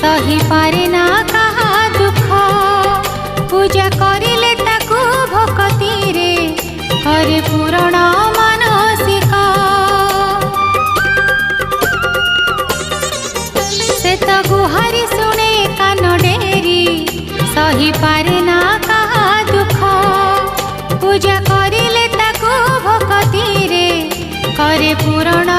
सही पारे ना कहा दुख पूजा करिले ताकू भक्ति रे करे पूरण मानसिक से तो गुहारी शुणे कान डेरी सही पारे ना कहा दुख पूजा करिले ताकू भक्ति रे करे पूरण